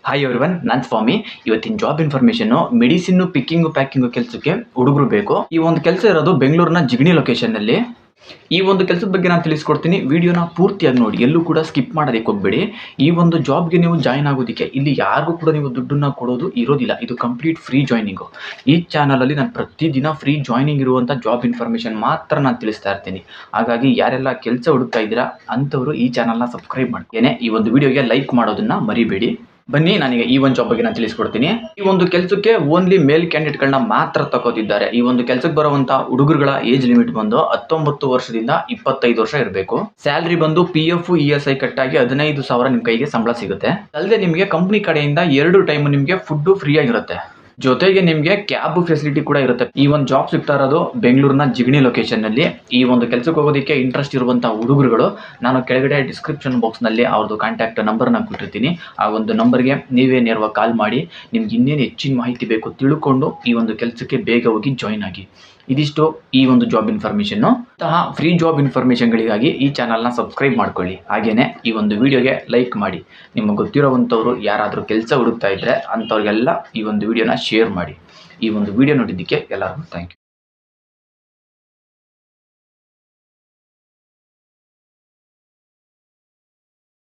Hi everyone, ನಾನು ಸ್ವಾಮಿ. ಇವತ್ತಿನ job information medicine picking packing ಕೆಲಸಕ್ಕೆ ಹುಡುಗರು ಬೇಕು. ಈ ಒಂದು ಕೆಲಸ ಇರೋದು ಬೆಂಗಳೂರಿನ ಜಿಗಣಿ ಲೊಕೇಶನ್ ನಲ್ಲಿ. ಈ ಒಂದು ಕೆಲಸದ ಬಗ್ಗೆ ನಾನು ತಿಳಿಸ್ಕೊಡ್ತೀನಿ. ವಿಡಿಯೋನ ಪೂರ್ತಿಯಾಗಿ ನೋಡಿ, ಎಲ್ಲೂ ಕೂಡ ಸ್ಕಿಪ್ ಮಾಡೋದಕ್ಕೆ ಹೋಗಬೇಡಿ. ಈ ಒಂದು ಜಾಬ್ಗೆ ನೀವು ಜಾಯ್ನ್ ಆಗೋದಕ್ಕೆ ಇಲ್ಲಿ ಯಾರಿಗೂ ಕೂಡ ನೀವು ದುಡ್ಡನ್ನ ಕೊಡೋದು ಇರೋದಿಲ್ಲ. ಇದು ಕಂಪ್ಲೀಟ್ ಫ್ರೀ ಜಾಯ್ನಿಂಗು. ಈ ಚಾನಲಲ್ಲಿ ನಾನು ಪ್ರತಿದಿನ ಫ್ರೀ ಜಾಯ್ನಿಂಗ್ ಇರುವಂಥ ಜಾಬ್ ಇನ್ಫಾರ್ಮೇಷನ್ ಮಾತ್ರ ನಾನು ತಿಳಿಸ್ತಾ ಇರ್ತೀನಿ. ಹಾಗಾಗಿ ಯಾರೆಲ್ಲ ಕೆಲಸ ಹುಡುಕ್ತಾ ಇದ್ದೀರಾ ಅಂಥವರು ಈ ಚಾನಲ್ನ ಸಬ್ಸ್ಕ್ರೈಬ್ ಮಾಡ್ತೇನೆ. ಈ ಒಂದು ವಿಡಿಯೋಗೆ ಲೈಕ್ ಮಾಡೋದನ್ನ ಮರಿಬೇಡಿ. ಬನ್ನಿ, ನನಗೆ ಈ ಒಂದು ಜಾಬ್ ಬಗ್ಗೆ ನಾನು ತಿಳಿಸ್ಕೊಡ್ತೀನಿ. ಈ ಒಂದು ಕೆಲಸಕ್ಕೆ ಓನ್ಲಿ ಮೇಲ್ ಕ್ಯಾಂಡಿಡೇಟ್ಗಳನ್ನ ಮಾತ್ರ ತಗೋತಿದ್ದಾರೆ. ಈ ಒಂದು ಕೆಲಸಕ್ಕೆ ಬರುವಂತಹ ಹುಡುಗರುಗಳ ಏಜ್ ಲಿಮಿಟ್ ಬಂದು 19 ವರ್ಷದಿಂದ 25 ವರ್ಷ ಇರಬೇಕು. ಸ್ಯಾಲರಿ ಬಂದು PF ESI ಕಟ್ಟಾಗಿ 15,000 ನಿಮ್ಮ ಕೈಗೆ ಸಂಬಳ ಸಿಗುತ್ತೆ. ಅಲ್ಲದೆ ನಿಮಗೆ ಕಂಪ್ನಿ ಕಡೆಯಿಂದ 2 ಟೈಮ್ ನಿಮಗೆ ಫುಡ್ ಫ್ರೀ ಆಗಿರುತ್ತೆ. ಜೊತೆಗೆ ನಿಮಗೆ ಕ್ಯಾಬ್ ಫೆಸಿಲಿಟಿ ಕೂಡ ಇರುತ್ತೆ. ಈ ಒಂದು ಜಾಬ್ ಸಿಗ್ತಾ ಇರೋದು ಬೆಂಗಳೂರಿನ ಜಿಗಣಿ ಲೊಕೇಶನ್ ನಲ್ಲಿ. ಈ ಒಂದು ಕೆಲಸಕ್ಕೆ ಹೋಗೋದಕ್ಕೆ ಇಂಟ್ರೆಸ್ಟ್ ಇರುವಂತಹ ಹುಡುಗರುಗಳು, ನಾನು ಕೆಳಗಡೆ ಡಿಸ್ಕ್ರಿಪ್ಷನ್ ಬಾಕ್ಸ್ ನಲ್ಲಿ ಅವ್ರದ್ದು ಕಾಂಟ್ಯಾಕ್ಟ್ ನಂಬರ್ ನಾನು ಕೊಟ್ಟಿರ್ತೀನಿ. ಆ ಒಂದು ನಂಬರ್ಗೆ ನೀವೇ ನೇರವಾಗಿ ಕಾಲ್ ಮಾಡಿ ನಿಮ್ಗೆ ಇನ್ನೇನು ಹೆಚ್ಚಿನ ಮಾಹಿತಿ ಬೇಕು ತಿಳ್ಕೊಂಡು ಈ ಒಂದು ಕೆಲಸಕ್ಕೆ ಬೇಗ ಹೋಗಿ ಜಾಯಿನ್ ಆಗಿ. ಇದಿಷ್ಟು ಈ ಒಂದು ಜಾಬ್ ಇನ್ಫಾರ್ಮೇಷನ್. ಇಂತಹ ಫ್ರೀ ಜಾಬ್ ಇನ್ಫಾರ್ಮೇಷನ್ಗಳಿಗಾಗಿ ಈ ಚಾನಲ್ನ ಸಬ್ಸ್ಕ್ರೈಬ್ ಮಾಡ್ಕೊಳ್ಳಿ. ಹಾಗೇನೆ ಈ ಒಂದು ವಿಡಿಯೋಗೆ ಲೈಕ್ ಮಾಡಿ. ನಿಮಗೆ ಗೊತ್ತಿರೋವಂಥವ್ರು ಯಾರಾದರೂ ಕೆಲಸ ಹುಡುಕ್ತಾ ಇದ್ರೆ ಅಂಥವ್ರಿಗೆಲ್ಲ ಈ ಒಂದು ವಿಡಿಯೋನ ಶೇರ್ ಮಾಡಿ. ಈ ಒಂದು ವಿಡಿಯೋ ನೋಡಿದ್ದಕ್ಕೆ ಎಲ್ಲರಿಗೂ ಥ್ಯಾಂಕ್ ಯು.